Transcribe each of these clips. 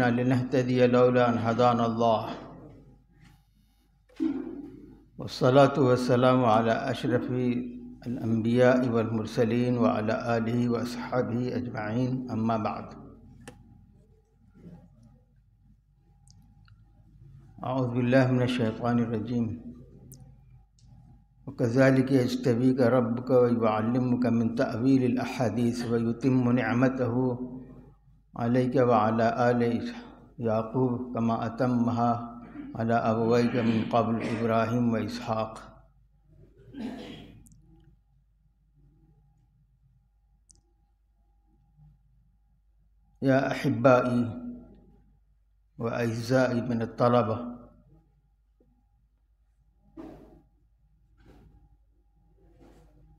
كنا لنهتدي لولا أن هدانا الله والصلاة والسلام على أشرف الأنبياء والمرسلين وعلى آله وأصحابه أجمعين أما بعد أعوذ بالله من الشيطان الرجيم وكذلك يجتبيك ربك ويعلمك من تأويل الأحاديث ويتم نعمته عليك وعلى آل يعقوب كما أتمها على أبويك من قبل إبراهيم وإسحاق. يا أحبائي وأعزائي من الطلبة،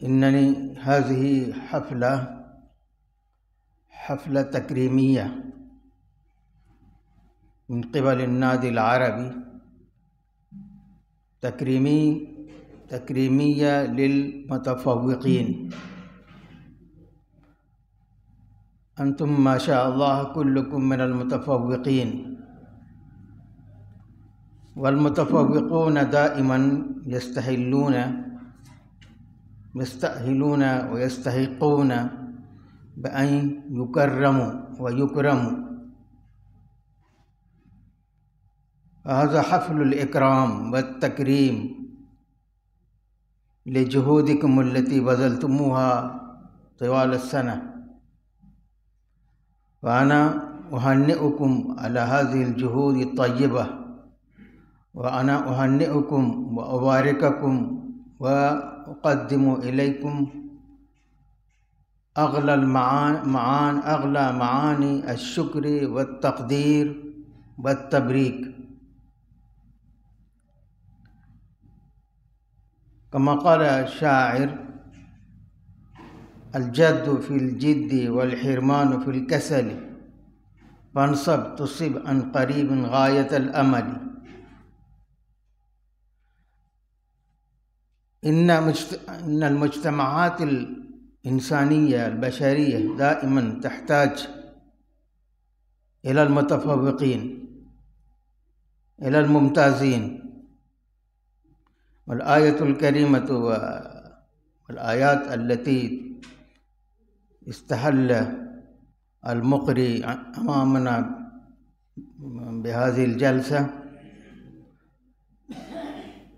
إنني هذه حفلة تكريمية من قبل النادي العربي، تكريمية للمتفوقين. أنتم ما شاء الله كلكم من المتفوقين، والمتفوقون دائما يستأهلون ويستحقون بأن يكرموا ويكرموا. هذا حفل الإكرام والتكريم لجهودكم التي بذلتموها طوال السنة، وأنا أهنئكم على هذه الجهود الطيبة، وأنا أهنئكم وأبارككم وأقدم إليكم أغلى معاني الشكر والتقدير والتبريك. كما قال الشاعر: الجد في الجد والحرمان في الكسل، فانصب تصب عن قريب غاية الأمل. إن المجتمعات الإنسانية البشرية دائما تحتاج إلى المتفوقين، إلى الممتازين. والآية الكريمة والآيات التي استهل المقري أمامنا بهذه الجلسة،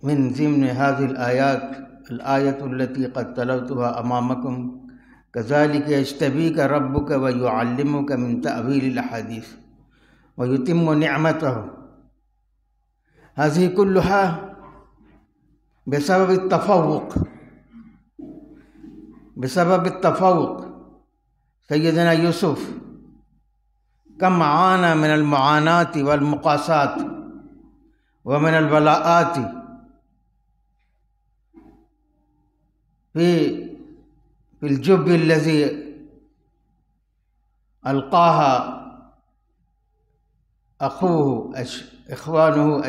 من ضمن هذه الآيات الآية التي قد تلوتها أمامكم: كذلك يجتبيك ربك ويعلمك من تأويل الأحاديث ويتم نعمته. هذه كلها بسبب التفوق. سيدنا يوسف كم عانى من المعاناة والمقاسات ومن البلاءات في الجب الذي ألقاها إخوانه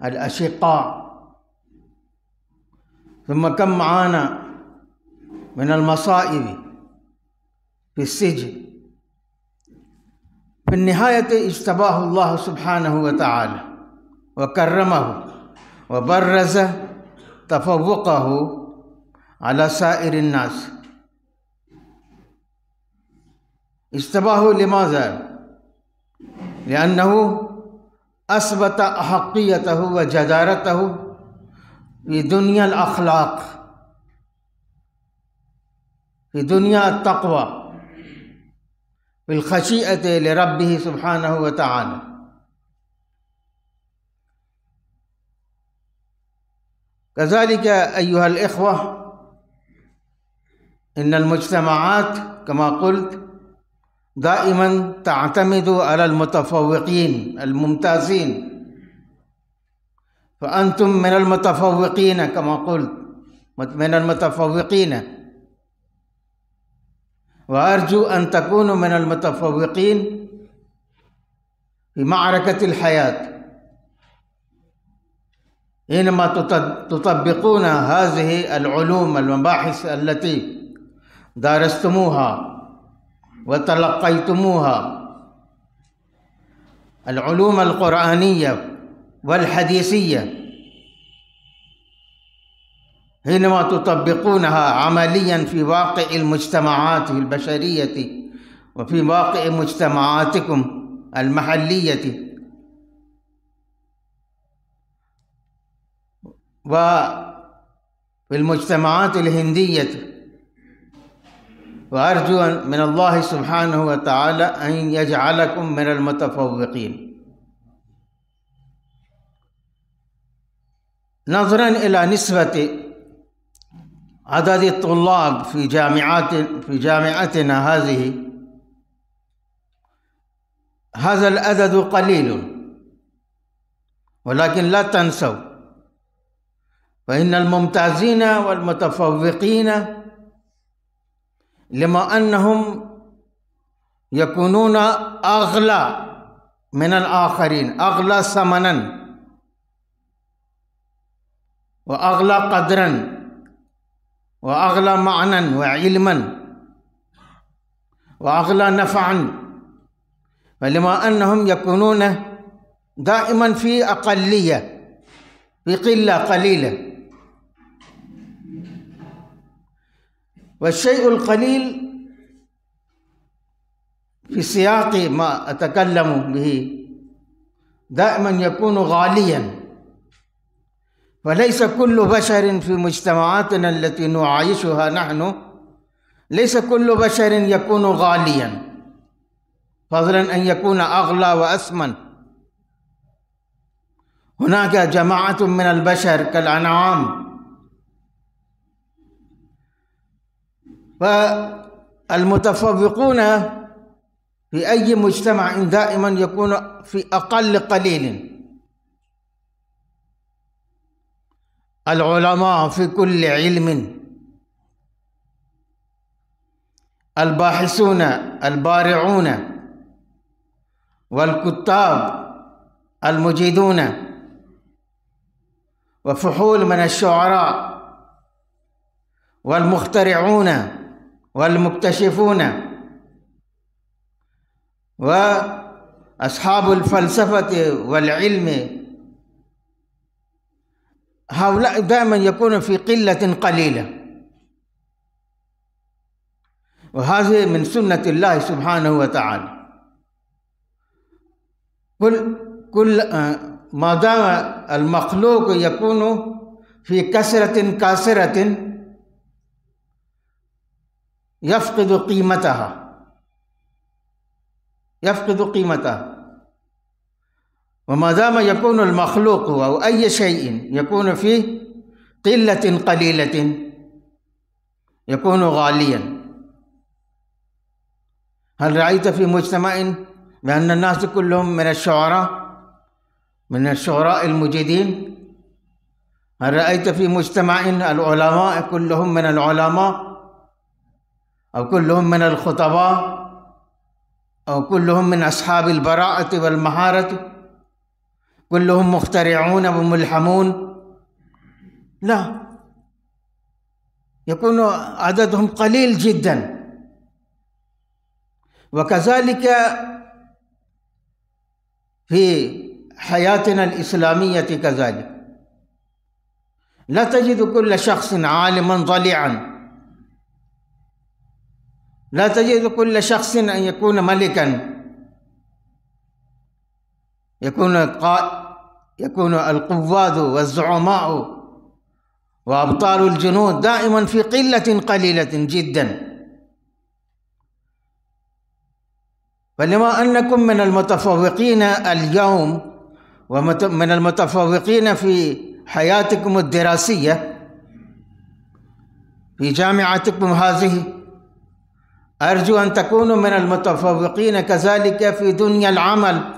الأشقاء، ثم كم عانى من المصائب في السجن. في النهاية اجتباه الله سبحانه وتعالى وكرمه وبرز تفوقه على سائر الناس. اجتباه لماذا؟ لأنه أثبت أحقيته وجدارته في دنيا الأخلاق، في دنيا التقوى، في الخشيئة لربه سبحانه وتعالى. كذلك أيها الإخوة، إن المجتمعات كما قلت دائما تعتمد على المتفوقين الممتازين، فأنتم من المتفوقين كما قلت، من المتفوقين، وأرجو أن تكونوا من المتفوقين في معركة الحياة، حينما تطبقون هذه العلوم المباحث التي درستموها وتلقيتموها العلوم القرآنية والحديثية حينما تطبقونها عمليا في واقع المجتمعات البشرية وفي واقع مجتمعاتكم المحلية وفي المجتمعات الهندية، وأرجو من الله سبحانه وتعالى أن يجعلكم من المتفوقين. نظرا إلى نسبة عدد الطلاب في جامعتنا هذا العدد قليل، ولكن لا تنسوا فإن الممتازين والمتفوقين لما أنهم يكونون أغلى من الآخرين، أغلى ثمنا وأغلى قدرا وأغلى معنى وعلما وأغلى نفعا، فلما أنهم يكونون دائما في أقلية، في قلة قليلة. والشيء القليل في سياق ما أتكلم به دائما يكون غاليا، وليس كل بشر في مجتمعاتنا التي نعايشها نحن، ليس كل بشر يكون غاليا فضلا أن يكون أغلى وأثمن. هناك جماعة من البشر كالأنعام، فالمتفوقون في أي مجتمع دائما يكون في أقل قليل. العلماء في كل علم، الباحثون البارعون، والكتاب المجيدون، وفحول من الشعراء والمخترعون والمكتشفون وأصحاب الفلسفة والعلم، هؤلاء دائما يكونون في قلة قليلة، وهذه من سنة الله سبحانه وتعالى. كل ما دام المخلوق يكون في كثرة كاسرة يفقد قيمتها، وما دام يكون المخلوق أو أي شيء يكون في قلة قليلة يكون غاليا. هل رأيت في مجتمع بأن الناس كلهم من الشعراء المجيدين؟ هل رأيت في مجتمع العلماء كلهم من العلماء، أو كلهم من الخطباء، أو كلهم من أصحاب البراءة والمهارة، كلهم مخترعون وملحمون؟ لا، يكون عددهم قليل جدا. وكذلك في حياتنا الإسلامية كذلك، لا تجد كل شخص عالما ضليعا، لا تجد كل شخص أن يكون ملكا، يكون القواد والزعماء وأبطال الجنود دائما في قلة قليلة جدا. فلما أنكم من المتفوقين اليوم ومن المتفوقين في حياتكم الدراسية في جامعتكم هذه، أرجو أن تكونوا من المتفوقين كذلك في دنيا العمل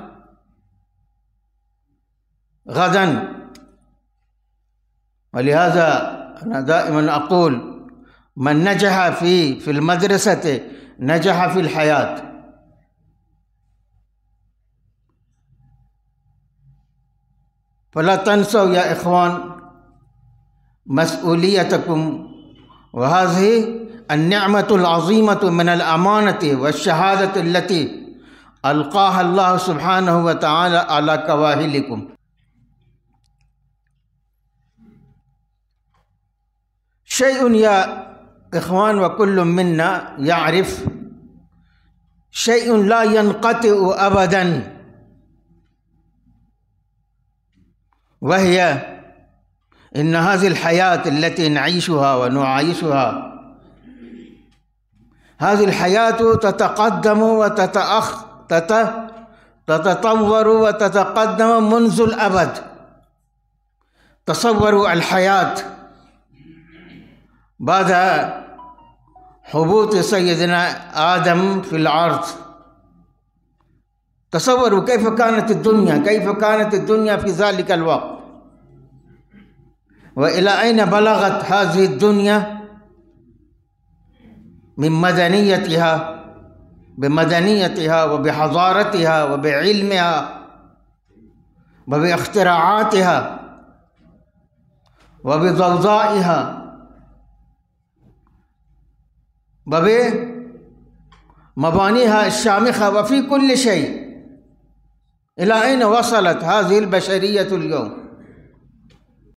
غدا. ولهذا أنا دائما أقول من نجح في المدرسة نجح في الحياة. فلا تنسوا يا إخوان مسؤوليتكم، وهذه النعمة العظيمة من الأمانة والشهادة التي अलक़ाह अल्लाह सुब्हानहु व तआला अला कवाहिलिकुम। शैउन या इख़वान व कुल्लु मिन्ना यारिफ शैउन ला यनक़तिउ अबदन वहिय इन्न हाज़िल हयात अल्लती नईशुहा व नुआइशुहा हाज़िल हयातु ततक़द्दमु व तततव्वरु व ततक़द्दमु मुन्ज़ुल अबद। तसव्वरु अल हयात बाद हुबूत सय्यदना आदम फिल अर्ज़। तसव्वरु कैफ़ कानत दुनिया फ़ी ज़ालिकल वक़्त व इला ऐन बलगत हाज़िहि दुनिया मिन मदनियतिहा व बिहज़ारतिहा व बिइल्मिहा व बिइख्तिराआतिहा व बिज़ौज़ाइहा व बिमबानिहा अश-शामिख़ा व फ़ी कुल्लि शै। इला ऐन वसलत हाज़िहिल बशरिय्यतुल यौम।